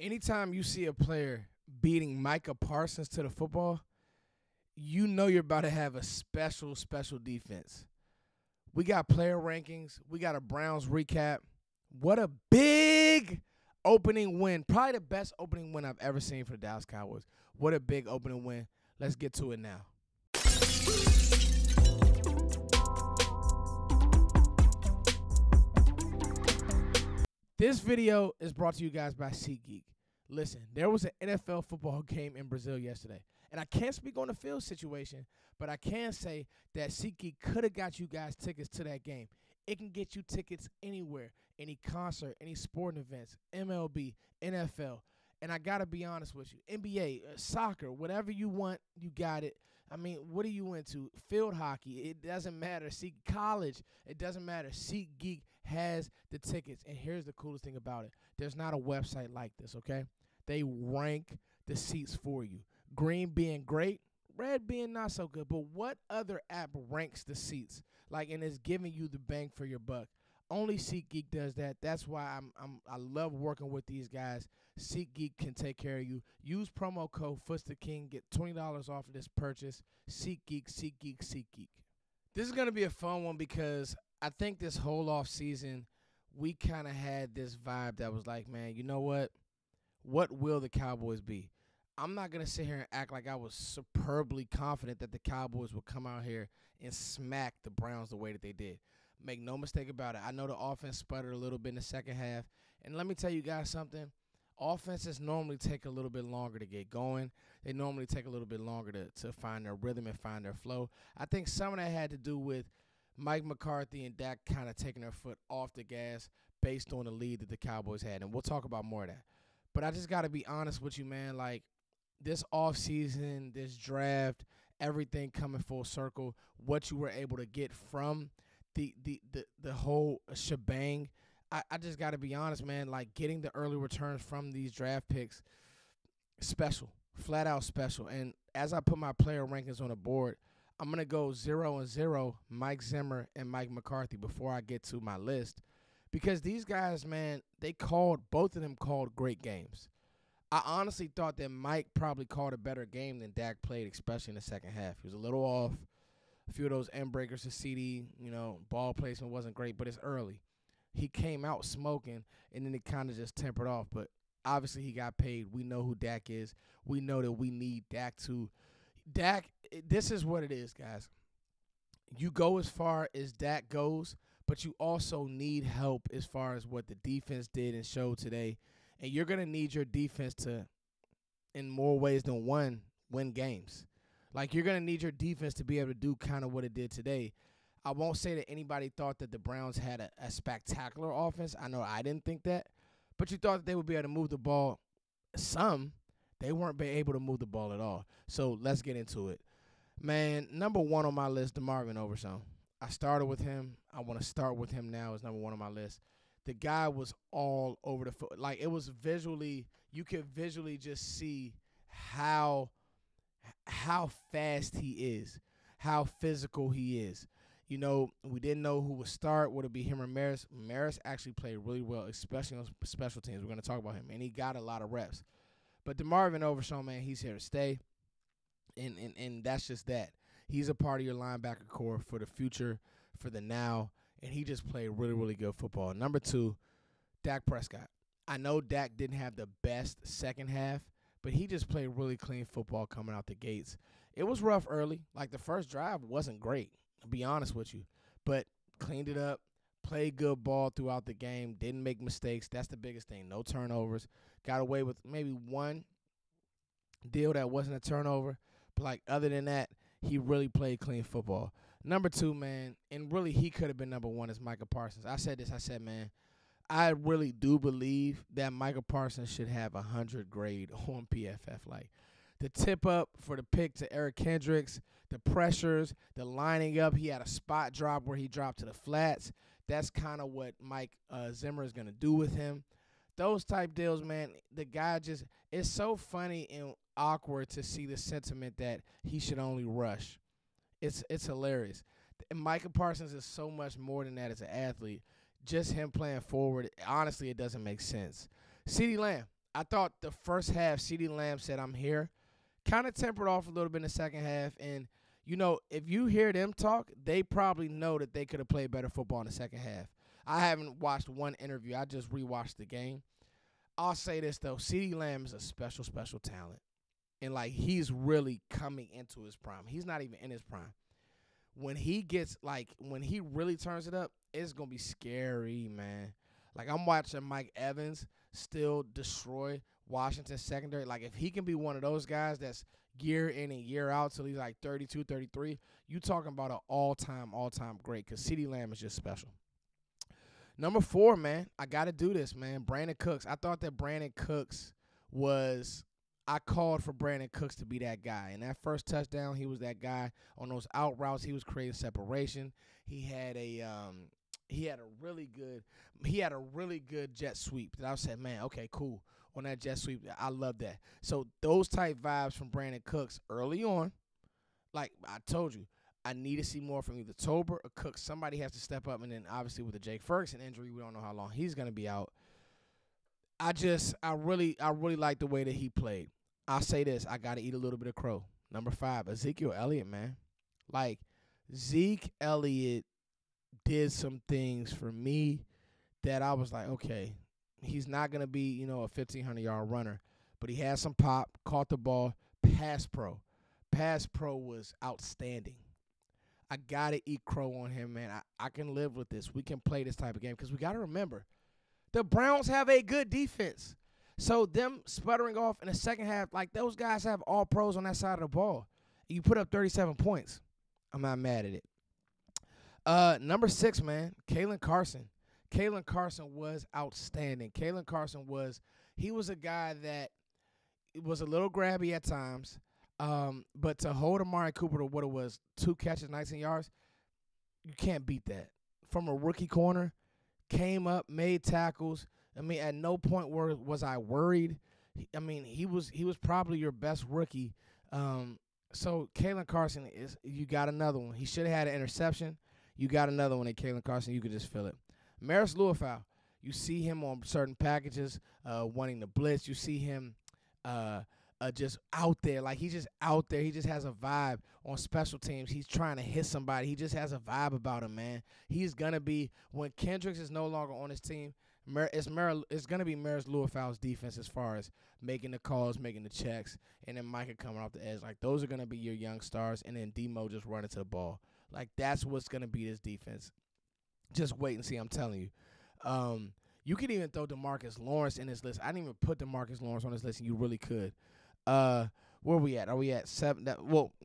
Anytime you see a player beating Micah Parsons to the football, you know you're about to have a special defense. We got player rankings. We got a Browns recap. What a big opening win. Probably the best opening win I've ever seen for the Dallas Cowboys. What a big opening win. Let's get to it now. This video is brought to you guys by SeatGeek. Listen, there was an NFL football game in Brazil yesterday, and I can't speak on the field situation, but I can say that SeatGeek could have got you guys tickets to that game. It can get you tickets anywhere, any concert, any sporting events, MLB, NFL, and I got to be honest with you, NBA, soccer, whatever you want, you got it. I mean, what are you into? Field hockey, it doesn't matter. College, it doesn't matter. SeatGeek has the tickets, and here's the coolest thing about it. There's not a website like this, okay? They rank the seats for you. Green being great, red being not so good. But what other app ranks the seats? And is giving you the bang for your buck? Only SeatGeek does that. That's why I love working with these guys. SeatGeek can take care of you. Use promo code FootsttheKing. Get $20 off of this purchase. SeatGeek, SeatGeek, SeatGeek. This is going to be a fun one because I think this whole off season we kind of had this vibe that was like, man, you know what? What will the Cowboys be? I'm not going to sit here and act like I was superbly confident that the Cowboys would come out here and smack the Browns the way that they did. Make no mistake about it. I know the offense sputtered a little bit in the second half. And let me tell you guys something. Offenses normally take a little bit longer to get going. They normally take a little bit longer to find their rhythm and find their flow. I think some of that had to do with Mike McCarthy and Dak kind of taking their foot off the gas based on the lead that the Cowboys had. And we'll talk about more of that. But I just got to be honest with you, man. This offseason, this draft, everything coming full circle, what you were able to get from the whole shebang, I just got to be honest, man. Getting the early returns from these draft picks, special, flat out special. And as I put my player rankings on the board, I'm going to go 0-0, Mike Zimmer and Mike McCarthy before I get to my list. Because these guys, man, both of them called great games. I honestly thought that Mike probably called a better game than Dak played, especially in the second half. He was a little off. A few of those end breakers to CD, ball placement wasn't great, but it's early. He came out smoking, and then it kind of just tempered off. But obviously he got paid. We know who Dak is. We know that we need Dak to. This is what it is, guys. You go as far as Dak goes, but you also need help as far as what the defense did and showed today. And you're going to need your defense to, in more ways than one, win games. You're going to need your defense to be able to do kind of what it did today. I won't say that anybody thought that the Browns had a spectacular offense. I know I didn't think that. But you thought that they would be able to move the ball some. They weren't able to move the ball at all. So let's get into it. Man, number one on my list, DeMarvin Overshown. I started with him. I want to start with him now as number one on my list. The guy was all over the foot. It was visually, you could visually just see how fast he is, how physical he is. We didn't know who would start. Would it be him or Maris? Maris actually played really well, especially on special teams. We're going to talk about him, and he got a lot of reps. But DeMarvin Overshown, man, he's here to stay, and that's just that. He's a part of your linebacker core for the future, for the now, and he just played really, really good football. Number two, Dak Prescott. I know Dak didn't have the best second half, but he just played really clean football coming out the gates. It was rough early. The first drive wasn't great, to be honest with you, but cleaned it up, played good ball throughout the game, didn't make mistakes. That's the biggest thing. No turnovers. Got away with maybe one deal that wasn't a turnover, but other than that, he really played clean football. Number two, man, and really he could have been number one, is Micah Parsons. I said this. I said, man, I really do believe that Micah Parsons should have 100 grade on PFF. The tip up for the pick to Eric Kendricks, the pressures, the lining up. He had a spot drop where he dropped to the flats. That's kind of what Mike Zimmer is going to do with him. Those type deals, man, the guy just – it's so funny and awkward to see the sentiment that he should only rush. It's hilarious. And Micah Parsons is so much more than that as an athlete. Just him playing forward, honestly, it doesn't make sense. CeeDee Lamb, I thought the first half, CeeDee Lamb said, "I'm here." Kind of tempered off a little bit in the second half. And, if you hear them talk, they probably know that they could have played better football in the second half. I haven't watched one interview. I just rewatched the game. I'll say this, though. CeeDee Lamb is a special, special talent. And, he's really coming into his prime. He's not even in his prime. When he really turns it up, it's going to be scary, man. I'm watching Mike Evans still destroy Washington secondary. If he can be one of those guys that's year in and year out till he's 32, 33, you talking about an all-time great, because CeeDee Lamb is just special. Number 4, man, I got to do this, man. Brandon Cooks. I thought that Brandon Cooks I called for Brandon Cooks to be that guy. And that first touchdown, he was that guy. On those out routes, he was creating separation. He had a really good jet sweep that I said, man, okay, cool. On that jet sweep, I love that. So those type vibes from Brandon Cooks early on, like I told you, I need to see more from either Tober or Cooks. Somebody has to step up, and then obviously with the Jake Ferguson injury, we don't know how long he's gonna be out. I really like the way that he played. I'll say this, I gotta eat a little bit of crow. Number 5, Ezekiel Elliott, man. Zeke Elliott did some things for me that I was like, okay, he's not going to be, a 1,500-yard runner. But he had some pop, caught the ball, pass pro. Pass pro was outstanding. I got to eat crow on him, man. I can live with this. We can play this type of game because we got to remember, the Browns have a good defense. So them sputtering off in the second half, those guys have all pros on that side of the ball. You put up 37 points. I'm not mad at it. Number 6, man, Kalen Carson. Kalen Carson was outstanding. Kalen Carson was a guy that was a little grabby at times, but to hold Amari Cooper to what it was, 2 catches, 19 yards, you can't beat that. From a rookie corner, came up, made tackles. At no point was I worried. He was probably your best rookie. So Kalen Carson you got another one. He should have had an interception. You got another one at Kalen Carson. You could just feel it. Maris Luafau, you see him on certain packages, wanting to blitz. You see him just out there. He's just out there. He just has a vibe on special teams. He's trying to hit somebody. He just has a vibe about him, man. He's going to be, when Kendricks is no longer on his team, it's going to be Maris Luafau's defense as far as making the calls, making the checks, and then Micah coming off the edge. Those are going to be your young stars, and then Demo just running to the ball. That's what's going to be this defense. Just wait and see, I'm telling you. You could even throw DeMarcus Lawrence in this list. I didn't even put DeMarcus Lawrence on this list, and you really could. Where are we at? Are we at 7?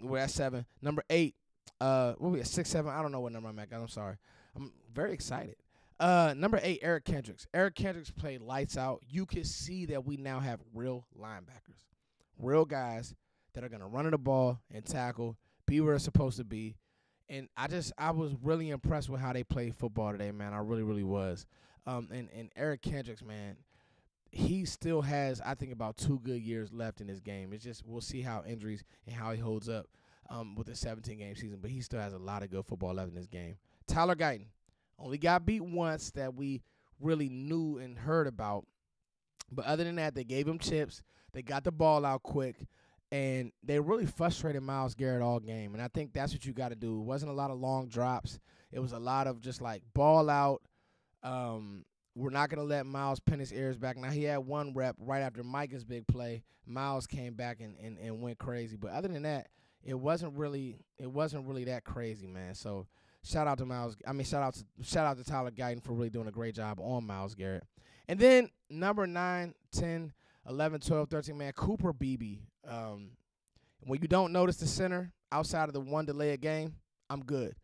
We're at 7. Number 8. Where are we at? 6, 7? I don't know what number I'm at, guys. I'm sorry. I'm very excited. Number 8, Eric Kendricks. Eric Kendricks played lights out. You can see that we now have real linebackers. Real guys that are going to run the ball and tackle, be where it's supposed to be. And I was really impressed with how they played football today, man. I really, really was. And Eric Kendricks, man, he still has, I think, about 2 good years left in this game. It's just we'll see how injuries and how he holds up with the 17-game season. But he still has a lot of good football left in this game. Tyler Guyton only got beat once that we really knew and heard about. But other than that, they gave him chips. They got the ball out quick. And they really frustrated Myles Garrett all game. And I think that's what you got to do. It wasn't a lot of long drops. It was a lot of just ball out. We're not going to let Myles pin his ears back. Now, he had 1 rep right after Micah's big play. Myles came back and went crazy. But other than that, it wasn't really that crazy, man. So shout out to shout out to Tyler Guyton for really doing a great job on Myles Garrett. And then number 9, 10, 11, 12, 13, man, Cooper Beebe. When you don't notice the center outside of the 1 delay a game, I'm good.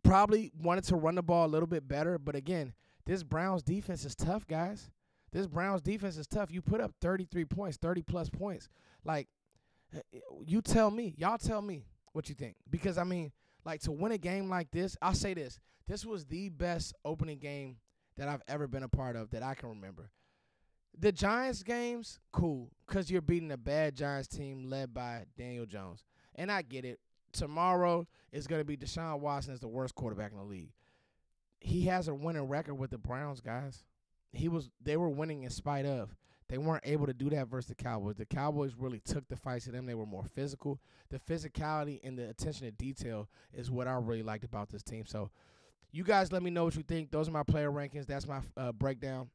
Probably wanted to run the ball a little bit better, but again, this Browns defense is tough, guys. This Browns defense is tough. You put up 33 points, 30-plus points. You tell me. Y'all tell me what you think. Because, to win a game like this, I'll say this. This was the best opening game that I've ever been a part of that I can remember. The Giants games, cool, because you're beating a bad Giants team led by Daniel Jones. And I get it. Tomorrow is going to be Deshaun Watson is the worst quarterback in the league. He has a winning record with the Browns, guys. They were winning in spite of. They weren't able to do that versus the Cowboys. The Cowboys really took the fight to them. They were more physical. The physicality and the attention to detail is what I really liked about this team. So you guys let me know what you think. Those are my player rankings. That's my breakdown.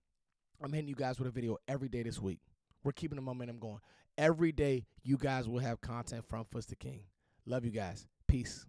I'm hitting you guys with a video every day this week. We're keeping the momentum going. Every day you guys will have content from Foot's the King. Love you guys. Peace.